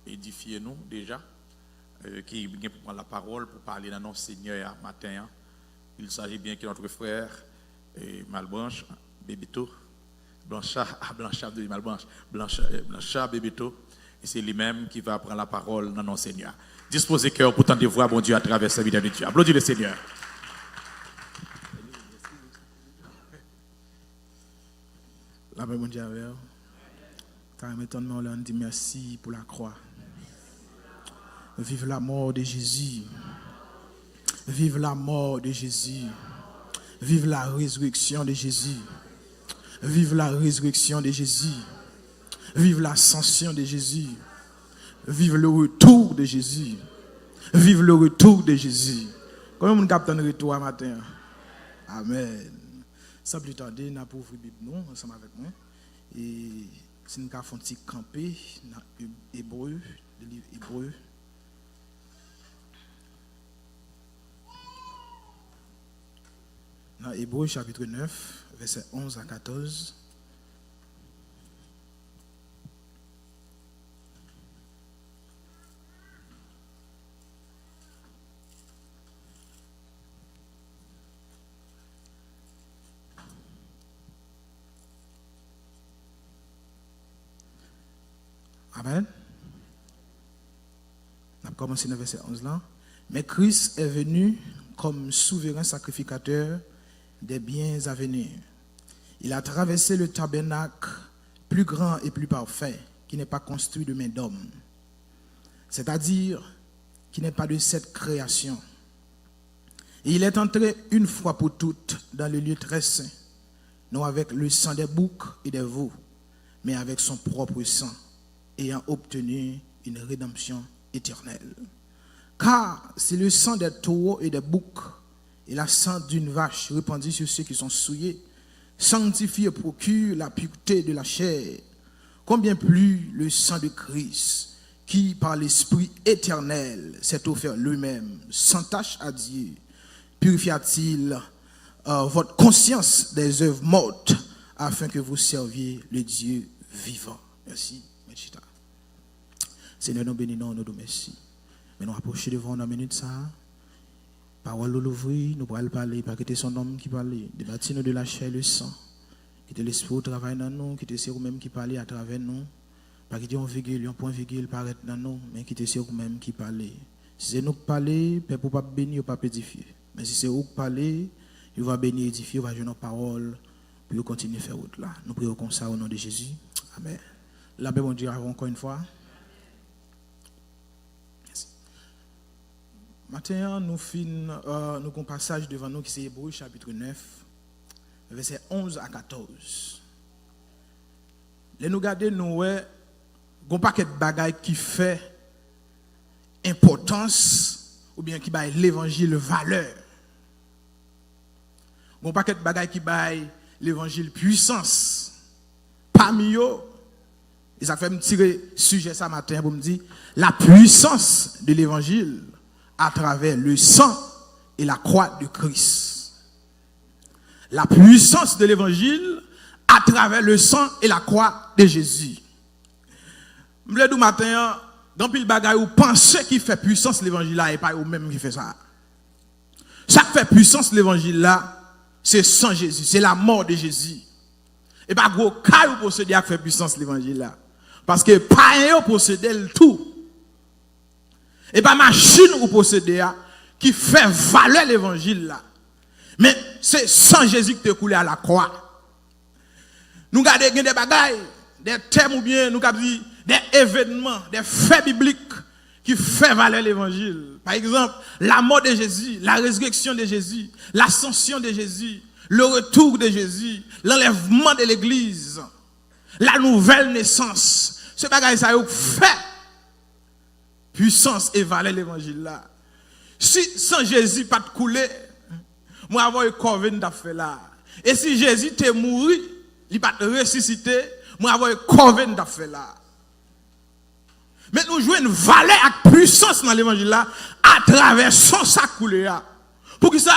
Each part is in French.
édifier nous déjà, qui vient pour prendre la parole, pour parler dans notre Seigneur matin. Il s'agit bien que notre frère Malbranche, Bébito, Blanchard de Malbranche, Blanchard Bébito, et c'est lui-même qui va prendre la parole dans notre Seigneur. Disposez cœur pour tendre voir bon Dieu à travers sa vie de Dieu. Applaudis le Seigneur. La paix mon Dieu avec vous. Car maintenant on dit merci pour la croix. Vive la mort de Jésus. Vive la mort de Jésus. Vive la résurrection de Jésus. Vive la résurrection de Jésus. Vive l'ascension de Jésus. Vive le retour de Jésus. Vive le retour de Jésus. Comment on capte un retour à matin? Amen. Sans plus tarder, nous avons ouvert Bible nous ensemble avec moi. Et si nous avons fait camper dans Hébreu, le livre Hébreu. Dans Hébreu chapitre 9, versets 11 à 14. Amen. On a commencé dans le verset 11 là. Mais Christ est venu comme souverain sacrificateur des biens à venir. Il a traversé le tabernacle plus grand et plus parfait, qui n'est pas construit de main d'homme, c'est-à-dire qui n'est pas de cette création. Et il est entré une fois pour toutes dans le lieu très saint, non avec le sang des boucs et des veaux, mais avec son propre sang, ayant obtenu une rédemption éternelle. Car c'est le sang des taureaux et des boucs et la sang d'une vache répandue sur ceux qui sont souillés, sanctifie et procure la pureté de la chair. Combien plus le sang de Christ, qui par l'Esprit éternel s'est offert lui-même, sans tache à Dieu, purifiera-t-il votre conscience des œuvres mortes, afin que vous serviez le Dieu vivant. Merci. Seigneur, nous bénissons, nous merci. Mais nous approchons devant la minute ça. Parole l'ouvrir, nous pourrons parler, pas quitter son homme qui parle, débattre nous de la chair et le sang. Quitter l'esprit au travail dans nous, quitter c'est vous-même qui parle à travers nous. Pas quitter un virgule, un point virgule paraître dans nous, mais quitter c'est vous-même qui parle. Si c'est nous qui parlons, peuple pour pas bénir, pas édifier. Mais si c'est vous qui parlez, il va bénir, édifier, il va jouer nos paroles pour continuer à faire autre là. Nous prions comme ça au nom de Jésus. Amen. La paix, mon Dieu, encore une fois. Maintenant, nous avons un passage devant nous qui c'est Hébreu chapitre 9, versets 11 à 14. Là, nous regardons, nous avons un paquet de bagailles qui fait importance ou bien qui baille l'évangile valeur. Un paquet de bagailles qui baille l'évangile puissance. Parmi eux, et ça fait me tirer sujet ça matin pour me dire la puissance de l'évangile à travers le sang et la croix de Christ. La puissance de l'évangile à travers le sang et la croix de Jésus. M'le dou matin, dans pile bagaille ou pensez qui fait puissance l'évangile là et pas ou même qui fait ça. Ça qui fait puissance l'évangile là, c'est sang Jésus, c'est la mort de Jésus. Et pas gros cas ou posséder à faire puissance l'évangile là. Parce que pas yo posséder le tout. Et pas machine ou posséder qui fait valeur l'évangile là. Mais c'est sans Jésus qui te coulé à la croix. Nous gardons des bagailles, des thèmes ou bien nous avons dit des événements, des faits bibliques qui font valeur l'évangile. Par exemple, la mort de Jésus, la résurrection de Jésus, l'ascension de Jésus, le retour de Jésus, l'enlèvement de l'église, la nouvelle naissance. Ce bagaille ça fait puissance et valeur l'évangile là. Si sans Jésus pas de couler, moi avoir corvée d'affaire là. Et si Jésus t'est mort, il pas ressuscité, moi avoir corvée d'affaire là. Mais nous jouons une valeur et puissance dans l'évangile là à travers son sac coulé là. Pour que ça,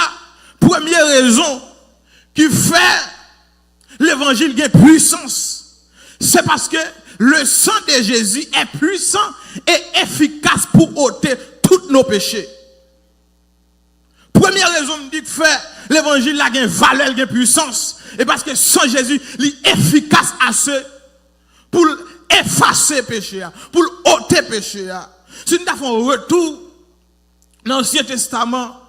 première raison qui fait l'évangile gagne puissance, c'est parce que le sang de Jésus est puissant et efficace pour ôter tous nos péchés. Première raison me dit que faire l'évangile là a une valeur, une puissance. Et parce que sans Jésus, il est efficace à ce pour effacer péché, pour ôter péché. Si nous avons un retour dans l'Ancien Testament,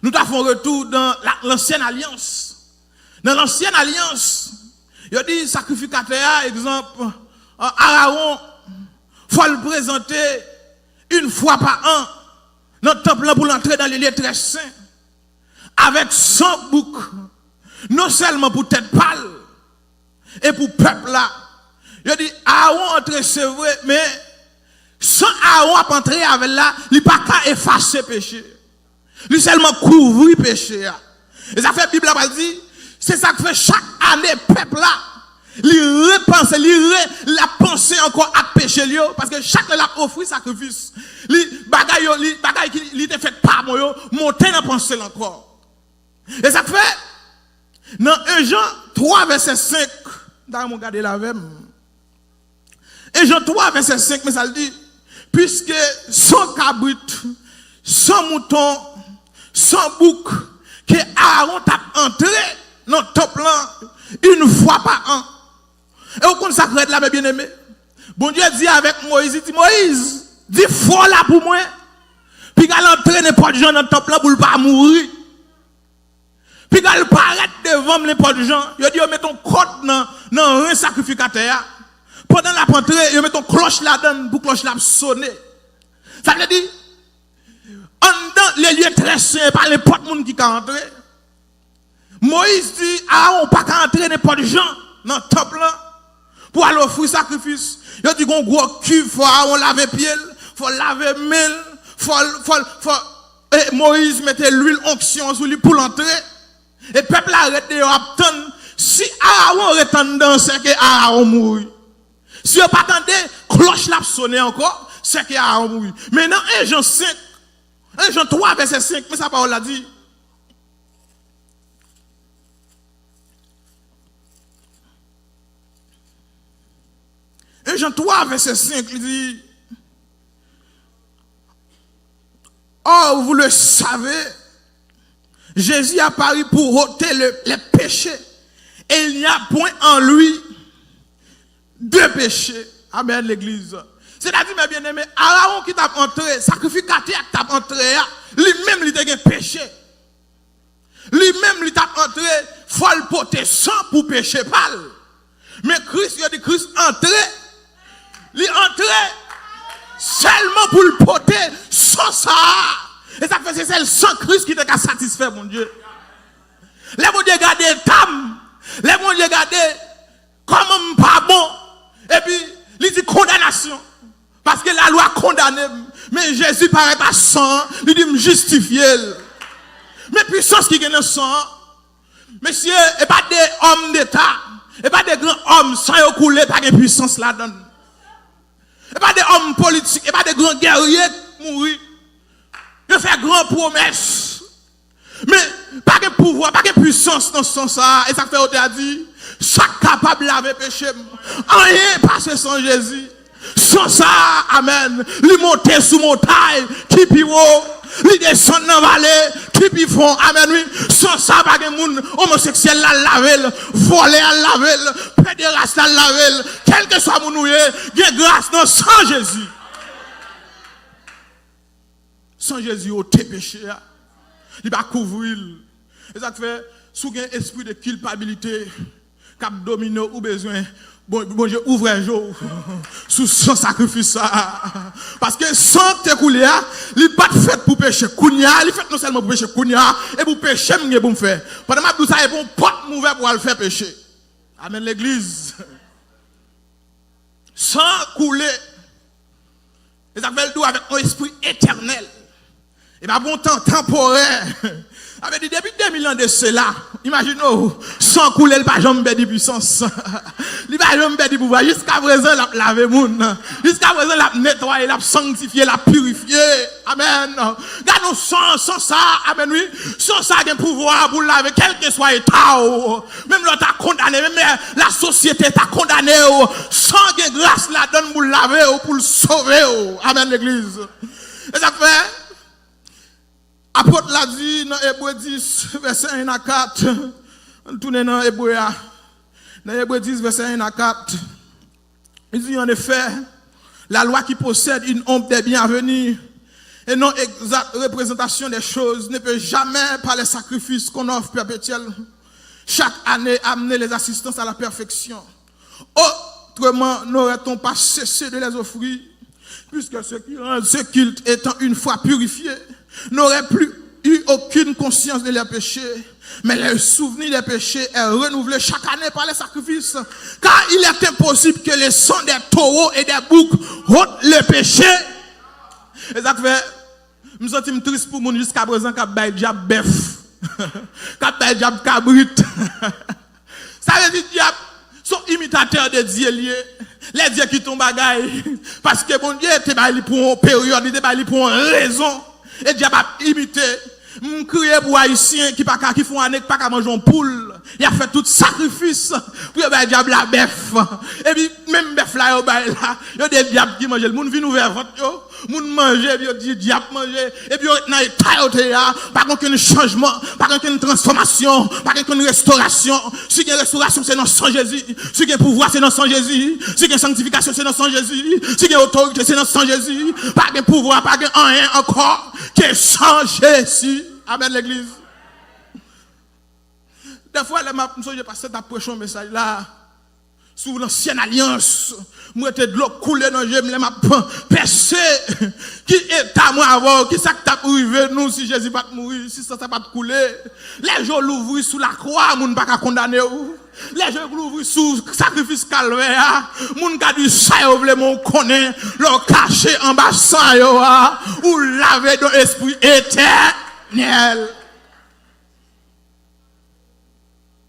nous avons un retour dans l'Ancienne Alliance. Dans l'Ancienne Alliance, il y a dit sacrificateur, exemple, Aaron, il faut le présenter une fois par an dans le temple pour l'entrer dans les lieux très saints, avec 100 boucs, non seulement pour tête pâle, et pour peuple là. Il a dit, Aaron entre, c'est vrai, mais sans Aaron à entrer avec là, il n'est pas qu'à effacer péché. Il seulement couvrir péché. Et ça fait la Bible là, dit, c'est ça que fait chaque année, peuple là, il repense, il la pensée encore à péché parce que chaque l'a offert sacrifice. Les bagaille qui était fait par moi, monter dans pensée encore. Et ça fait, dans 1 Jean 3, verset 5, dans mon garder la même. 1 Jean 3, verset 5, mais ça le dit, puisque sans cabrit, sans mouton, sans bouc, que Aaron t'a entré dans le temple une fois par an. Et au consacré de la bien aimé. Bon Dieu dit avec Moïse, il dit Moïse, dis fort là pour moi. Puis il entrer n'importe gens dans le temple pour ne pas mourir. Puis il paraît devant n'importe gens. Il dit, met ton code dans un sacrificateur. Pendant la rentrée, il met ton cloche là-dedans pour cloche là sonner. Ça veut dire, en dans les lieux très saints, pas n'importe monde qui peut entrer. Moïse dit, ah, on ne peut pas entrer n'importe gens dans le temple pour aller offrir sacrifice. Il dit qu'on gros cul, faut laver pied, faut laver mail, et Moïse mettait l'huile onction sur lui pour l'entrer. Et le peuple arrête de attendre. Si Aaron retourne dans c'est que Aaron mourit. Si on pas attendait, cloche l'a sonné encore, c'est que Aaron mourit. Maintenant, 1 Jean 5, 1 Jean 3, verset 5, mais sa parole l'a dit. Et Jean 3, verset 5, il dit, or, vous le savez, Jésus a paru pour ôter les péchés. Et il n'y a point en lui de péché. Amen, l'église. C'est-à-dire, mes bien-aimés, Aaron qui t'a entré, sacrificateur qui t'a entré, lui-même, il t'a péché. Lui-même, il t'a entré, faut le porter sans pour pécher pas. Mais Christ, il a dit, Christ entré, il entré seulement pour le porter sans ça. Et ça fait c'est le sang Christ qui t'a satisfait, mon Dieu. Les mon Dieu regardez tam, les mon Dieu regardez comme pas bon. Et puis, il dit condamnation. Parce que la loi condamne. Mais Jésus paraît à sang, il dit me justifier. Mais puissance qui gagne sang, monsieur, et pas des hommes d'État, et pas des grands hommes sans couler, pas de puissance là-dedans. Et pas des hommes politiques, et pas des grands guerriers mourir. Il fait grand promesse. Mais pas de pouvoir, pas de puissance dans ce sens-là. Et ça fait au dit, chaque capable de laver péché. Rien passe sans Jésus. Sans ça, amen. Lui monter sous montagne, qui puis haut. Lui descendre dans la vallée, qui puis fond, amen. Oui. Sans ça, pas de monde homosexuel à laver, voler à laver, pédéraste à laver. Quel que soit mon noué, il y a grâce dans sans Jésus. Sans Jésus, au tes péchés, il va couvrir. Et ça fait, sous un esprit de culpabilité, cap domino ou besoin, bon Dieu, ouvre un jour, sous son sacrifice. Parce que sans te couler, il n'est pas fait pour pécher kounia, il est fait non seulement pour pécher kounia, et pour pécher, il est bon faire. Pendant que ça, il est bon, porte mauvais pour le faire pécher. Amen, l'église. Sans couler, et ça fait le dos avec un esprit éternel. Et pas bon temps temporaire. Avec dit depuis 2000 ans de cela, imaginez-vous, sans couler le pas jamais de puissance. Il pas jamais de pouvoir. Jusqu'à présent, il a lavé moun. Jusqu'à présent, il a nettoyé, il a sanctifié, il a purifié. Amen. Gardons sans ça, amen, oui. Sans ça, il y a un pouvoir pour laver, quel que soit l'état. Même l'autre a condamné, même la société t'a condamné. Sans que grâce la donne pour laver, pour le sauver. Amen, l'église. Et ça fait. Apôtre l'a dit dans Hébreu 10, verset 1 à 4. On tourne dans Hébreu. Dans Hébreu 10, verset 1 à 4. Il dit en effet, la loi qui possède une ombre des biens à venir et non exacte représentation des choses ne peut jamais, par les sacrifices qu'on offre perpétuels, chaque année amener les assistances à la perfection. Autrement, n'aurait-on pas cessé de les offrir, puisque ceux qui rendent ce culte étant une fois purifiés, n'auraient plus eu aucune conscience de leurs péchés, mais le souvenir des péchés est renouvelé chaque année par les sacrifices, car il est impossible que le sang des taureaux et des boucs ôte le péché. Et ça fait, je me sens triste pour moi jusqu'à présent qu'à bail diable bœuf, qu'à bail diable cabrit. Ça veut dire diable sont imitateurs de Dieu liés. Les dieux qui tombent bagaille, parce que bon Dieu était bail pour une période, il était bail pour une raison. Et Dieu a imité. M'm crier pour haïtiens qui font année pas qu'à manger une poule. Il a fait tout sacrifice pour le diable la bœuf. Et puis même bœuf là yo bail là, yo des diables qui mangent. Le monde vient ouvert ventre yo, monde manger puis yo dit diable manger et puis dans état yo là, pas aucun changement, pas aucune transformation, pas aucune restauration. Si il y a restauration c'est dans sang Jésus, si il y a pouvoir c'est dans sang Jésus, si il y a sanctification c'est dans sang Jésus, si il y a autorité c'est dans sang Jésus, pas de pouvoir, pas de rien encore que sans Jésus. Amen l'église. Des fois, je passe à prêcher un message là, sur l'ancienne alliance, moi, j'étais de l'eau coulée dans le jeu, je percé. Qui est à moi avant, qui ça que t'as arrivé nous, si Jésus va mourir, si ça va couler. Les gens l'ouvrent sous la croix, moun pas condamner ou. Les gens l'ouvrent sous sacrifice calvaire, moun ka du sa yo vle mon connaît, l'on caché en bas sang yo, ou laver dans l'esprit éternel.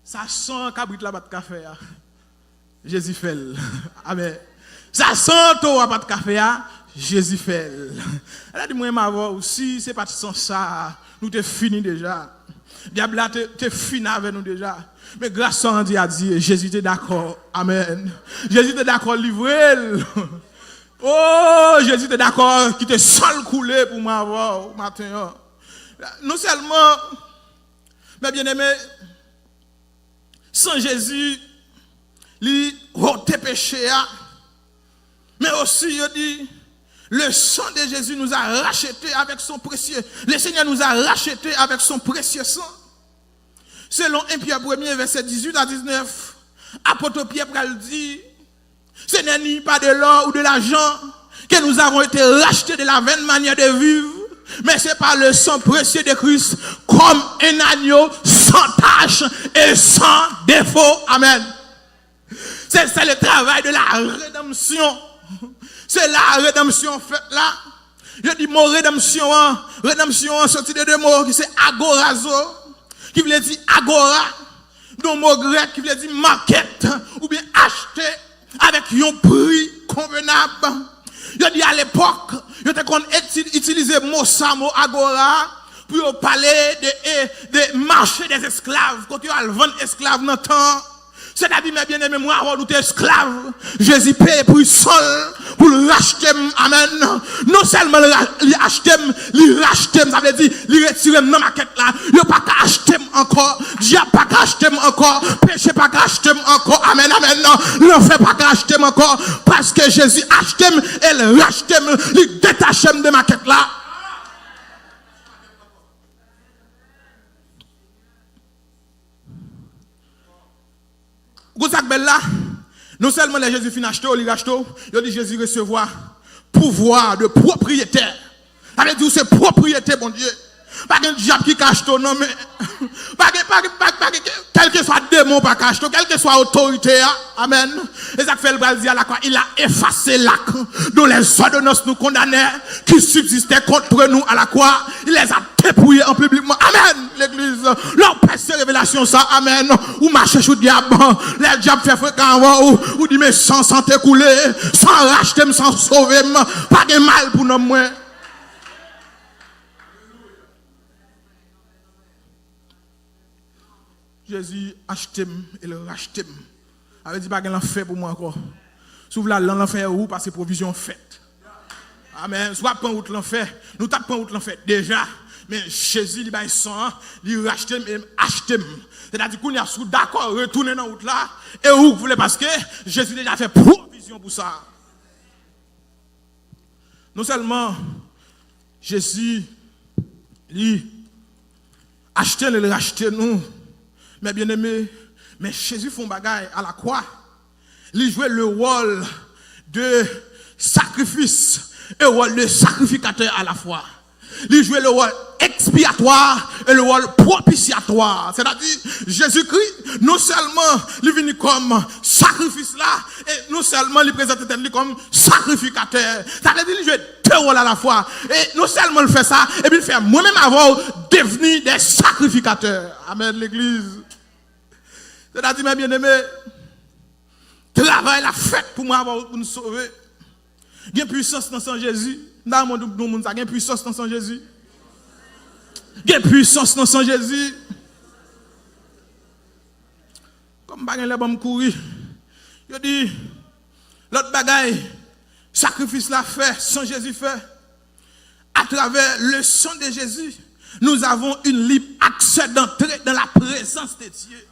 Ça sent cabrit la bat café. Jésus fait. Amen. Ça sent toi bat café. Jésus fait. Elle a dit moi m'avoir aussi, c'est pas sans ça, nous t'es fini déjà. Diable t'es fini avec nous déjà. Mais grâce à Dieu a dit Jésus t'es d'accord. Amen. Jésus t'es d'accord livrer. Oh, Jésus t'es d'accord qui te seul coulé pour m'avoir matin. Non seulement mais bien aimé sans Jésus, il ôte péché, mais aussi il dit le sang de Jésus nous a rachetés avec son précieux. Le Seigneur nous a rachetés avec son précieux sang. Selon 1 Pierre 1er, verset 18 à 19, apôtre Pierre dit, ce n'est ni pas de l'or ou de l'argent que nous avons été rachetés de la vaine manière de vivre, mais c'est par le sang précieux de Christ, comme un agneau sans tache et sans défaut. Amen. C'est le travail de la rédemption. C'est la rédemption faite là. Je dis mot rédemption, sorti de deux mots qui c'est agorazo, qui veut dire agora, d'un mot grec qui veut dire market, ou bien acheter avec un prix convenable. Je dis à l'époque, je t'ai utilisé mot ça, mot agora, pour parler de marché des esclaves. Quand tu as le vendre esclaves dans le temps, c'est-à-dire, mes bien-aimés, moi, avant nous t'es esclaves, Jésus paye pour seul, pour le racheter, amen. Non seulement le racheter, le racheter, ça veut dire, le retirer dans ma quête là, il n'y a pas qu'à acheter encore, diable pas qu'à acheter encore, péché pas qu'à acheter encore, amen, amen, non, l'enfer pas qu'à acheter encore, parce que Jésus achète et le rachète, il détache de ma quête là. Non seulement les Jésus fin acheté, il rachète, il dit Jésus recevoir pouvoir de propriétaire. Ça veut dire c'est propriété, bon Dieu. Pas qu'un diable qui cache ton nom, mais quel que soit démon, pas cache quelle que soit autorité, amen. Et ça fait le bras dire à la croix, il a effacé l'acte dont les ordonnances nous condamnaient, qui subsistaient contre nous à la croix, il les a dépouiller en public. Amen, l'église. Leur passe révélation, ça, amen. Ou marcher sous le diable. Les diables fait fréquent, ou dit, mais sans t'écouler, sans racheter, sans sauver, pas de mal pour nous, moi. Jésus acheté et le racheté. Avait dit pas qu'il en fait pour moi encore. S'ouvre la l'enfer où parce que provision faite. Amen. Soit pas route l'enfer. Nous t'as pas route l'enfer déjà. Mais Jésus il bail sang, il racheté et acheté. C'est-à-dire qu'on y a sous d'accord retourner dans route là et où vous voulez parce que Jésus déjà fait provision pour ça. Non seulement Jésus il acheté et le racheté nous. Mais bien aimé, mais Jésus fait un bagaille à la croix. Il jouait le rôle de sacrifice et le rôle de sacrificateur à la fois. Il jouait le rôle expiatoire et le rôle propitiatoire. C'est-à-dire, Jésus-Christ, non seulement il vient comme sacrifice là, et non seulement il présente comme sacrificateur. Ça veut dire qu'il joue deux rôles à la fois. Et non seulement il fait ça, et puis il fait moi-même avant devenir des sacrificateurs. Amen, l'église. C'est-à-dire, mes bien-aimés, travail la fête pour moi pour nous sauver. Il y a une puissance dans son Jésus. Dans le monde, il y a une puissance dans son Jésus. Il y a une puissance dans son Jésus. Comme bagay les bon courir. Il dit, l'autre bagaille, sacrifice la fait, sans Jésus fait. À travers le sang de Jésus, nous avons une libre accès d'entrer dans la présence de Dieu.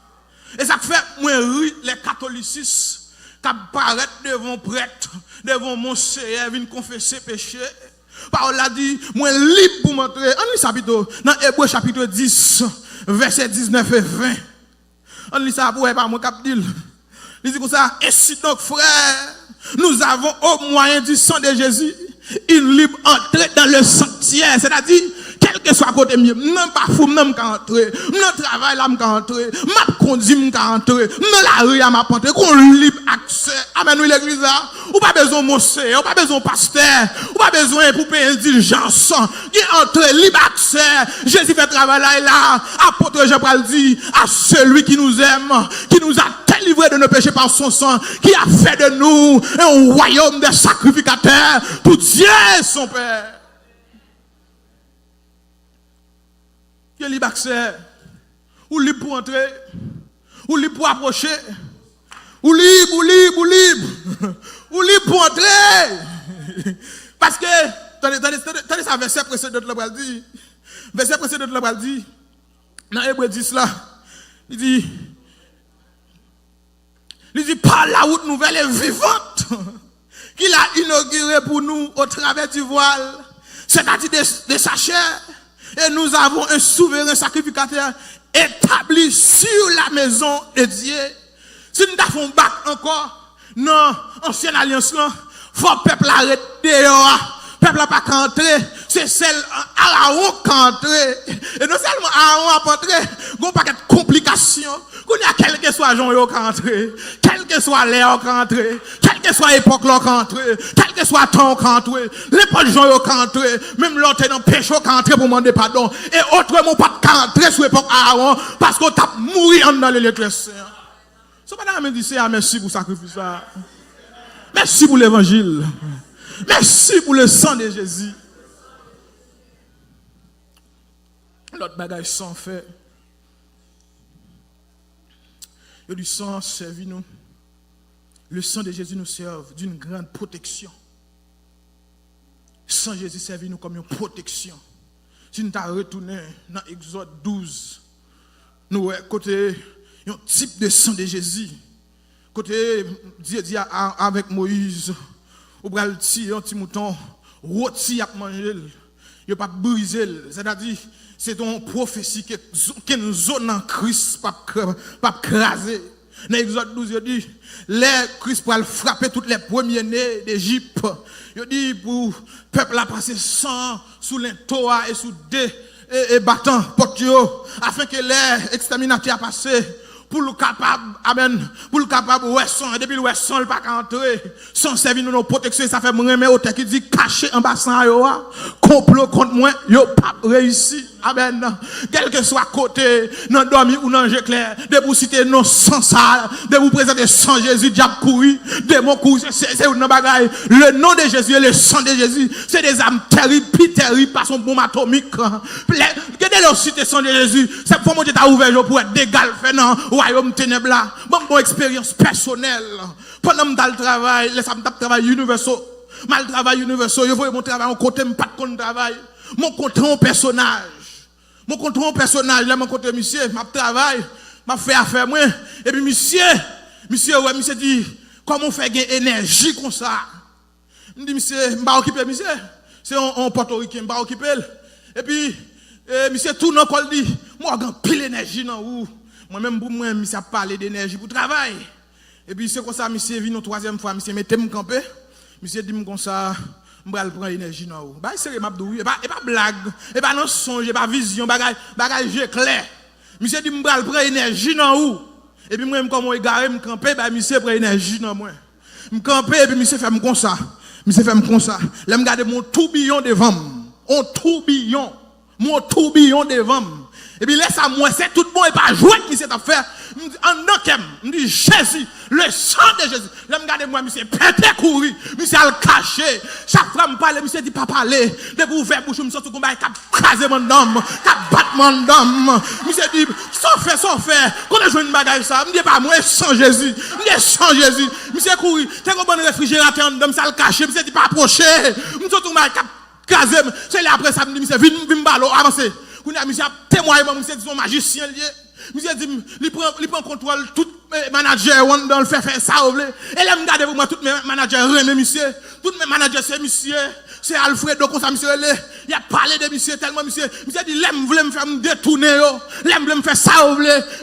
Et ça fait, moi, les catholicistes, qui apparaissent devant prêtre, devant mon Seigneur, viennent confesser péché. Parole a dit, moi, libre pour m'entrer. On lit ça plutôt, dans Hébreu chapitre 10, versets 19 et 20. On lit ça pour pas mon cap dit. Il dit comme ça, ainsi donc, frère, nous avons au moyen du sang de Jésus, une libre entrée dans le sanctuaire. C'est-à-dire, quel que soit côté mieux, non pas fou, non qu'à entrer, non travail là qu'à entrer, m'a conduit qu'à entrer, non la rue à m'a entrer, qu'on libre accès. Amen, oui l'église là, ou pas besoin de monsieur, ou pas besoin de pasteur, ou pas besoin pour payer indulgence, qui entre libre accès. Jésus fait travail là et là, apôtre Jean-Paul dit à celui qui nous aime, qui nous a délivrés de nos péchés par son sang, qui a fait de nous un royaume de sacrificateurs pour Dieu son Père. Il y a libre accès, ou libre pour entrer, ou libre pour approcher, ou libre, ou libre pour entrer. Parce que, attendez ça, verset précédent de la dit, verset précédent de la dit, dans Hébreu 10 là, il dit, par la route nouvelle et vivante, qu'il a inaugurée pour nous au travers du voile, c'est-à-dire de sa chair. Et nous avons un souverain sacrificateur établi sur la maison de Dieu. Si nous avons battu encore, non, ancienne alliance là, faut peuple arrêter dehors. Peuple n'a pas qu'à entrer, c'est celle Aaron qui a entré. Et non seulement Aaron a entré, il n'y a pas de complications. Il y a quel que soit Jean qui a entré, quel que soit Léo qui a entré, quelle que soit l'époque qui a entré, quel que soit temps qui a entré, l'époque Jean qui a entré, même l'autre est dans le péché qui a entré pour demander pardon. Et autrement pas qu'à entrer sur l'époque Aaron parce qu'on t'a mouru dans les lettres saintes. Ce n'est pas dit c'est merci pour le sacrifice. Merci pour l'évangile. Merci pour le sang de Jésus. L'autre bagage sans fait. Et du sang servi nous. Le sang de Jésus nous sert d'une grande protection. Le sang de Jésus servi nous comme une protection. Si nous t'avons retourné dans Exode 12, nous côté un type de sang de Jésus. Côté Dieu dit avec Moïse. Ou bral tirer un petit mouton, rôti à manger, il pas briser, c'est-à-dire c'est une prophétie qui nous zone en Christ pas craser. Dans Exode 12 il dit les Christ pour frapper toutes les premiers-nés d'Égypte. Il dit pour peuple a passer sang sous l'intoa et sous des et battant portio afin que les exterminateurs a passé pour le capable, amen, pour le capable, ouais, son, et depuis le ouais, son, le pas entrer, sans servir nous nos protections, ça fait me remettre au texte qui dit, caché en bassin, complot contre moi, yo pas réussi. Amen. Quel que soit côté, dans dormi ou dans jeu clair, de vous citer non sans ça, de vous présenter sans Jésus, diable couru, démon couru, c'est une bagaille. Le nom de Jésus et le sang de Jésus, c'est des âmes terribles, plus terribles par son bombe atomique. Regardez le citer sang de Jésus, c'est pour moi que tu as ouvert pour être d'égal fait dans le royaume ténèbres là. Bon expérience personnelle. Pendant que je travaille, laisse moi travail universel. Mal travail universel, je vois mon travail en côté, pas de compte travail. Mon compte en personnage. Mon compte en personnage, là, mon côté monsieur, je travaille, je fais affaire moi. Et puis monsieur dit, comment on fait gagner énergie comme ça? Je dis, monsieur, je vais occuper, monsieur. C'est un portoricain, je vais occuper. Et puis, monsieur, tout le monde dit, moi, j'ai pile d'énergie dans vous. Moi-même, pour moi, monsieur, a parlé d'énergie pour travail. Et puis, c'est comme ça, monsieur, vient une troisième fois, monsieur, mettez-moi camper. Monsieur dit comme ça, je vais prendre l'énergie dans vous. Bah, c'est mabdou, et pas blague, et pas non songe, et pas vision, bagage clair. Monsieur dit, je vais prendre l'énergie dans vous. Et puis, moi, comme je garé, je camper, bah, monsieur prend l'énergie dans moi. Je camper, et puis, monsieur fait comme ça. Monsieur fait comme ça. Là, je regarde mon tourbillon devant moi. Mon tourbillon devant moi. Et puis laisse à moi, c'est tout bon et pas jouer avec cette affaire. En nokem, je dis Jésus, le sang de Jésus. Là, regardez moi, monsieur, pété courir, monsieur a le caché. Chaque fois, je parle, monsieur dit pas parler. Dès que vous ouvrez bouche, monsieur tout combat, cap craser mon homme, cap battre mon homme. Monsieur dit, sans faire. Quand on joue une bagaille ça, je dis pas moi, sans Jésus. Je dis sans Jésus. Monsieur courir, t'es un bon réfrigérateur, monsieur ça le caché, monsieur dit pas approcher. Monsieur tout combat, cap craser. C'est là après ça, me dit, monsieur, viens ballot, avancez. Monsieur a témoigné, monsieur dit son magicien lié. Monsieur dit, il prend contrôle, tout manager, on le fait ça, et là, regardez vous moi, tous mes managers, monsieur, tous mes managers, c'est monsieur, c'est Alfredo, comme ça, monsieur, il a parlé de monsieur, tellement monsieur dit, l'aime voulait me faire me détourner, l'aime voulait me faire ça,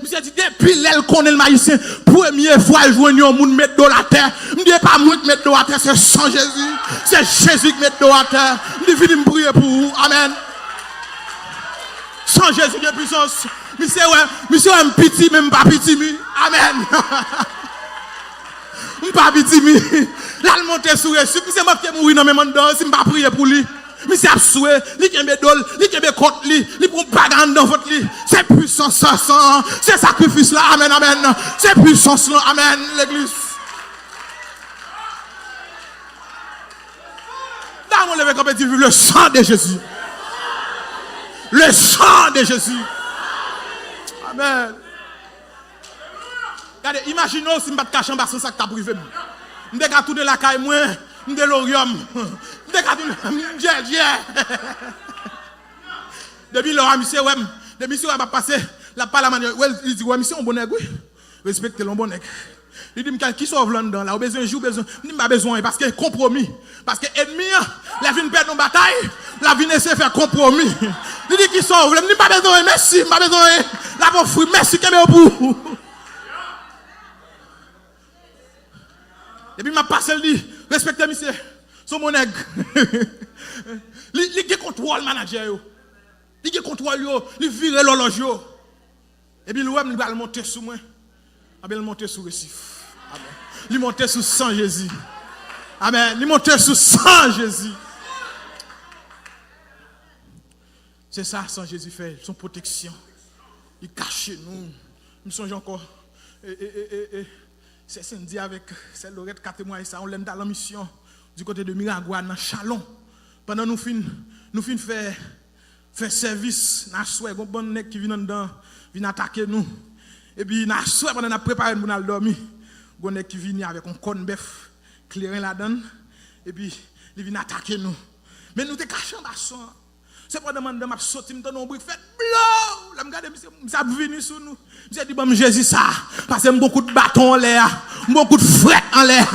monsieur dit, depuis l'aile qu'on est le magicien, première fois, il joue un monde mettre dans la terre, je dis pas moi qui mettre dans la terre, c'est sans Jésus, c'est Jésus qui met dans la terre, je dis, venez me prier pour vous, amen. Sans Jésus de puissance. Monsieur, un petit, même pas petit, amen. Pas petit, là, il monte sur le sucre. Monsieur, moi qui mourir dans mes mains, si je ne pas prier pour lui. Monsieur, a souhait, il y a des dols, il y a des côtes, il prend pas dans votre lit. C'est puissance, ça, c'est sacrifice là, amen, amen. C'est puissance là, amen, l'église. Dans mon levé compétitif, le sang de Jésus. Le sang de Jésus. Amen. Regardez, imaginez si je ne vais pas cacher en bas sans ça que tu as privé. Je vais tourner la caille, moi, je vais l'orium. Je vais tourner. Depuis l'heure, monsieur, monsieur va passer la parole. Il dit, ouais, monsieur, on bon nègre, oui. Respectez le bon nègre. Il dit, qui sauve là-dedans, là, besoin de jour, besoin. Il dit, pas besoin, parce que compromis. Parce que ennemi, la vie ne perd nos batailles, la vie essaie de faire compromis. Il dit, qui sauve, il dit, pas besoin, merci, pas besoin, la pauvre fruit, merci, qu'il y a au bout. Et puis, ma passe, elle dit, respectez, monsieur, son mon nègre. Il contrôle le manager, il contrôle, il vire l'horloge. Et puis, l'homme, il va le monter sur moi. Il va le monter sur le récif. Il montait sous sang Jésus. Amen. Il montait sous sang Jésus. C'est ça, sang Jésus fait. Son protection. Il cache nous. Nous sommes encore. C'est samedi avec celle Lorette qui a témoigné ça. On l'aime dans la mission du côté de Miragua, dans Chalon. Pendant nous fin faire service, nous avons un bon nègre qui vient dedans, vient attaquer nous. Et puis, nous avons pendant nous préparé pour nous dormir. Gonne qui vient avec un corne bœuf clairin là-dedans et puis il vient attaquer nous. Mais nous te cachons dans son. C'est pas demander m'a sauter me donner un bruit fait blow. Là me regarder monsieur ça venir sur nous. Monsieur dit bon Jésus ça parce que beaucoup de bâtons en l'air, beaucoup de fret en l'air.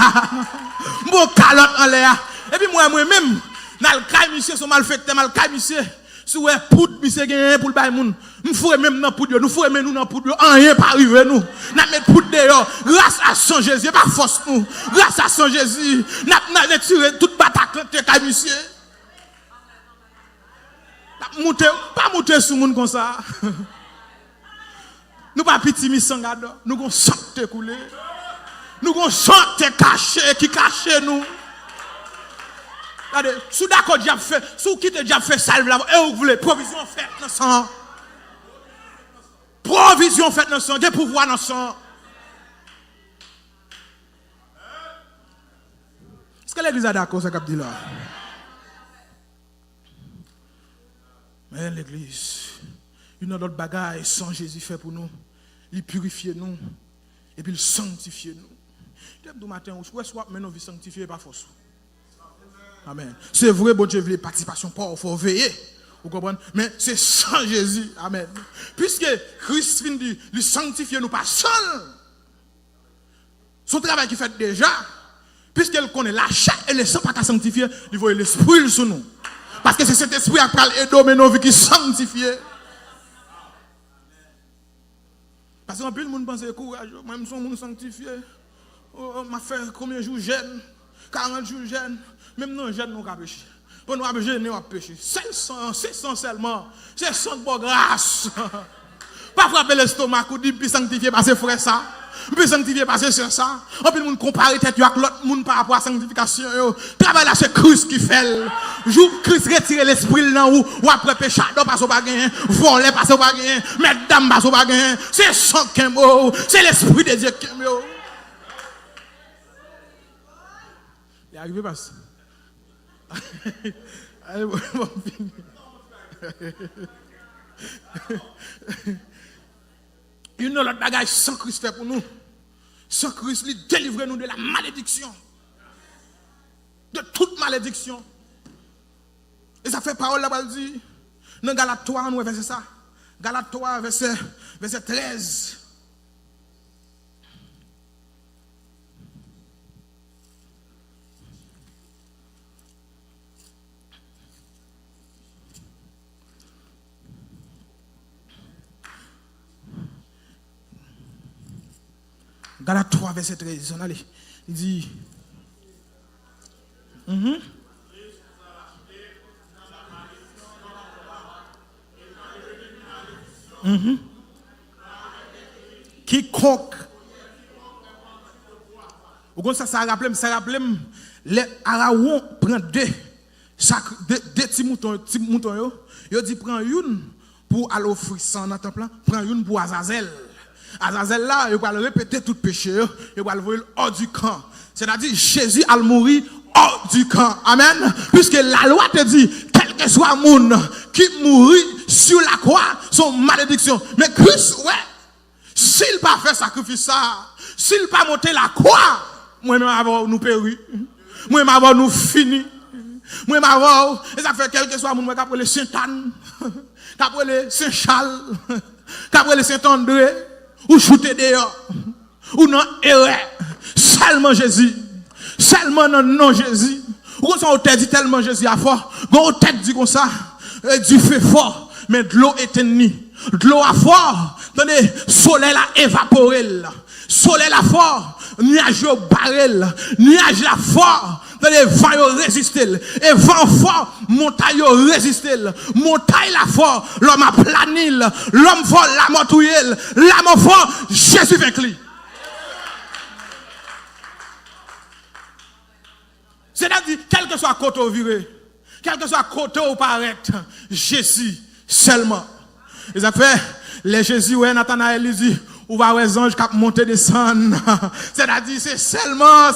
Beaucoup de calotte en l'air. Et puis moi-même dans le cas monsieur son malfaiteur mal cas monsieur sous poudre monsieur gagné pour le bail moun. Nous ferons même dans poudre, nous ferons même nous dans poudre, rien pas arriver nous. N'a mettre poudre dehors, grâce à son Jésus, pas force nous. Grâce à son Jésus, n'a tiré toute bataille quand monsieur. Pas monter sur monde comme ça. Nous pas petit mis sans garde, nous gon sorte couler. Nous gon sorte caché qui cache nous. Regardez, sous d'accord diable fait, sous qui te diable fait salve là, et vous voulez provision faite dans le sang. Provision faite dans le sang, des pouvoirs dans le sang. Est-ce que l'église a d'accord ce qu'a dit là? Mais l'église, une autre bagaille sans Jésus fait pour nous. Il purifie nous et puis il sanctifie nous. Depuis matin, où est-ce que nous sanctifier par force? Amen. C'est vrai, bon Dieu, les participations, il faut veiller. Vous comprenez? Mais c'est sans Jésus. Amen. Puisque Christ vient de lui sanctifier nous pas seul. Son travail qu'il fait déjà, puisqu'il connaît la chair et le sang pas qu'à sanctifier, il voit l'esprit sur nous. Parce que c'est cet esprit qui a aidé nos vies qui sanctifie. Parce qu'en plus, le monde pense que courage, même si on sanctifié, on m'a fait combien de jours jeune, 40 jours jeune, même non jeune, nous avons péché. Pour nous pécher, nous avons péché. C'est sang seulement, c'est sang de bonne grâce. Pas frapper l'estomac ou dire, puis sanctifier, parce que frère ça. Puis sanctifier, parce que c'est ça. On peut nous comparer tête avec l'autre monde par rapport à la sanctification. Travail là, c'est Christ qui fait. Joue Christ retire l'esprit là ou après péché, parce qu'on pas gagner, voler parce qu'on pas gagner, mettre dame parce qu'on pas gagner. C'est sang qui est mot, c'est l'esprit de Dieu qui est mot. Il est arrivé parce allez, bon, une autre bagage sans Christ fait pour nous. Sans Christ, il délivre nous de la malédiction. De toute malédiction. Et ça fait parole là-bas, dit, dans Galates 3, nous verset ça. Galates 3, verset 13. Galates 3, verset 13. Allez, il dit. Quiconque. Vous comprenez ça rappelle, les Araouans prennent deux petits moutons, ils disent prends une pour aller offrir ça dans le temple, prends une pour Azazel. Azazel là, il va répéter tout péché, il va le voir hors du camp. C'est-à-dire Jésus a mouru hors du camp. Amen. Puisque la loi te dit, quel que soit le monde qui mourit sur la croix, son malédiction. Mais Christ, ouais, s'il n'a pas fait sacrifice ça, s'il n'a pas monté la croix, moi-même avant nous péri, moi-même avant nous fini, moi-même avant, et ça fait quel que soit le monde qui a pris le Saint-Anne, qui a pris le Saint-Charles, qui a pris le Saint-André, ou shooter dehors, ou non erreur, seulement Jésus, seulement non Jésus. Ou comme ça, on t'a dit tellement Jésus a fort, on t'a dit comme ça, du feu fort, mais de l'eau éteignée, de l'eau à fort, attendez, soleil a évaporé, soleil a fort, nuage au barrel, nuage la fort. Les vents résistent. Et vent fort, montagne résiste. Montagne la fort, l'homme a plané. L'homme fort, la mort touillé. La mort fort, Jésus vaincu. C'est-à-dire, quel que soit côté au viré, quel que soit côté au paraître, Jésus seulement. Et ça fait, les Jésus, ouais, Nathanaël dit, ou va les anges qui montent descendre. C'est-à-dire, c'est seulement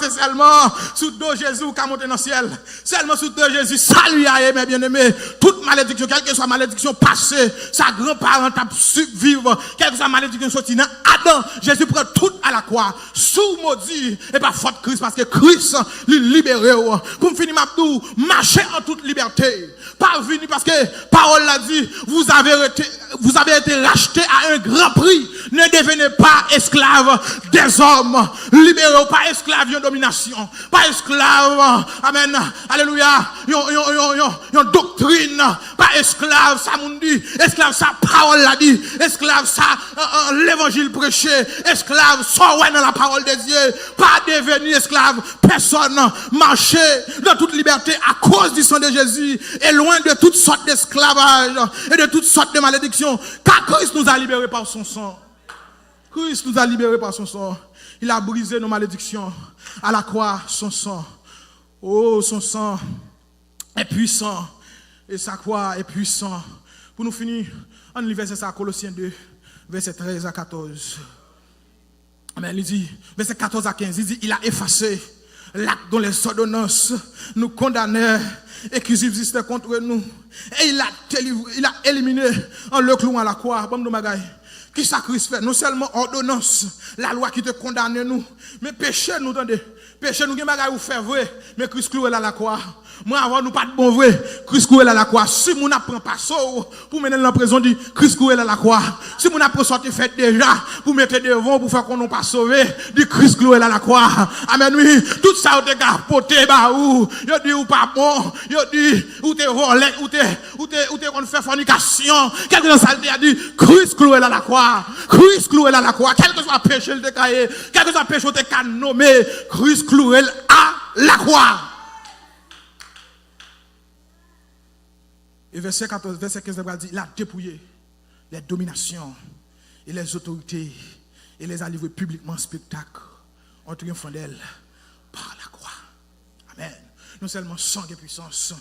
sous deux Jésus qui a monté dans le ciel. Seulement sous deux Jésus, salut à mes bien-aimés. Toute malédiction, quelle que soit malédiction passée, sa grand-parent a survivre, quelle que soit malédiction sortie dans Adam, Jésus prend tout à la croix. Sous maudit, et pas faute Christ, parce que Christ lui libéré. Pour me finir, Mabdou, marcher en toute liberté. Pas venu parce que parole l'a dit, vous avez été racheté à un grand prix. Ne devenez pas esclave des hommes. Libérez, pas esclave de domination. Pas esclave, amen, alléluia, yon doctrine. Pas esclave, ça m'on dit. Esclave, ça parole l'a dit. Esclave, ça l'évangile prêché. Esclave, soit ouais dans la parole de Dieu. Pas devenir esclave. Personne marcher dans toute liberté à cause du sang de Jésus. Et loin de toutes sortes d'esclavage et de toutes sortes de malédictions. Car Christ nous a libérés par son sang. Christ nous a libérés par son sang. Il a brisé nos malédictions. À la croix, son sang. Oh, son sang. est puissant. Et sa croix est puissant. Pour nous finir, on lit verset ça, Colossiens 2, verset 13 à 14. Amen. Il dit, verset 14 à 15, il dit, il a effacé l'acte dont les ordonnances nous condamnaient et qui subsistaient contre nous. Et il a éliminé en le clouant à la croix. Bon, qui sacrifice fait, non seulement ordonnance, la loi qui te condamne nous, mais péché nous, attendez, péché nous, qui m'a ou fait vrai, mais Christ cloué à la croix. Moi, avant, nous pas de bon vrai, Christ cloué à la croix. Si mon apprend pas ça, pour mener dans la prison, dit Christ cloué à la croix. Si mon apprend sorti fait déjà, pour mettre devant, pour faire qu'on n'a pas sauvé, dit Christ cloué à la croix. Amen, oui, tout ça, ou te capoté, bah, ou, yo dit ou pas bon, yo dit, ou te volé, ou te qu'on fait fornication, quelque chose ça a dit, Christ cloué à la croix. Christ cloué à la croix. Quel que soit le péché, le décaillé, quel que soit le péché, le décaillé nommé, Christ cloué à la croix. Et verset 14, verset 15, il dit, il a dépouillé les dominations et les autorités et les a livrés publiquement en spectacle en triomphant d'elle par la croix. Amen. Non seulement sang et puissance,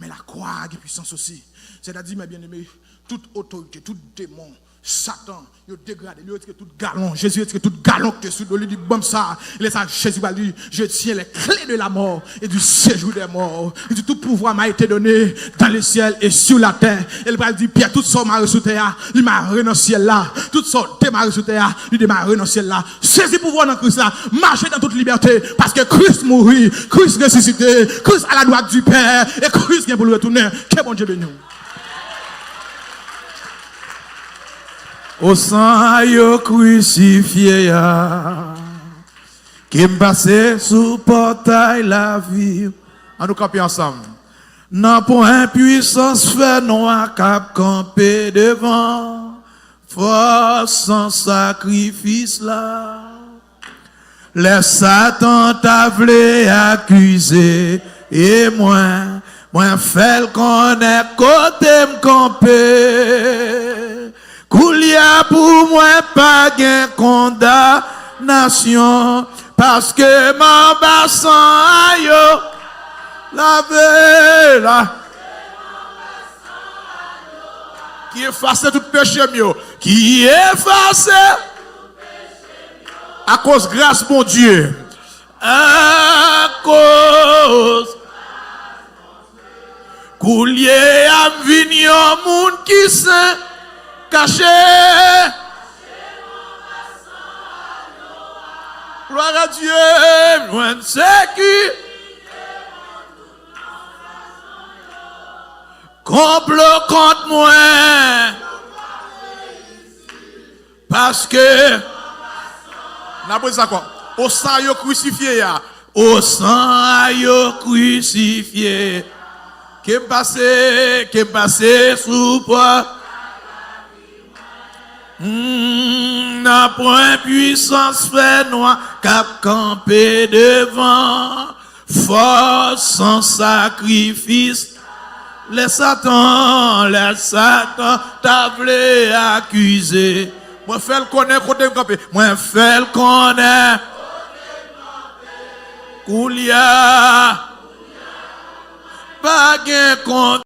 mais la croix et puissance aussi. C'est-à-dire, mes bien-aimés, toute autorité, tout démon, Satan, il dégradé, il est tout galon. Jésus est tout galon que sous lui dit bon ça. Il est ça, Jésus va dire, je tiens les clés de la mort et du séjour des morts. Il dit tout pouvoir m'a été donné dans le ciel et sur la terre. Il va dire Pierre, tout ça m'a reçu terre, il m'a renoncé là. Tout ça m'a reçu terre, il m'a renoncé là. Saisis pouvoir dans Christ là, marchez dans toute liberté parce que Christ mourit, Christ ressuscité, Christ à la droite du Père et Christ vient pour le retourner. Que bon Dieu bénisse. Au sang yo crucifié ya, qui me passé sous portail la vie. On nous camper ensemble. Non point puissance fait noir cap camper devant, force sans sacrifice là. Les Satan t'a voulu accuser et moi fait le connaître côté me camper. Koulia pour moi pas gain condamnation parce que mon bassin ayo lavé là qui efface tout péché mieux qui efface à cause grâce mon Dieu à cause Koulier a venu au monde qui saint caché. Gloire à Dieu, loin de sécu. Complot contre moi. Parce que. N'a pas ça quoi? Au sang yo crucifié ya. Au sang yo crucifié. Qui passé sous poids. N'a point puissance fait noir cap camper devant force sans sacrifice les Satan t'a voulu accuser moi fait le connaître côté camper moi fait le connaître Koulia pas gain compte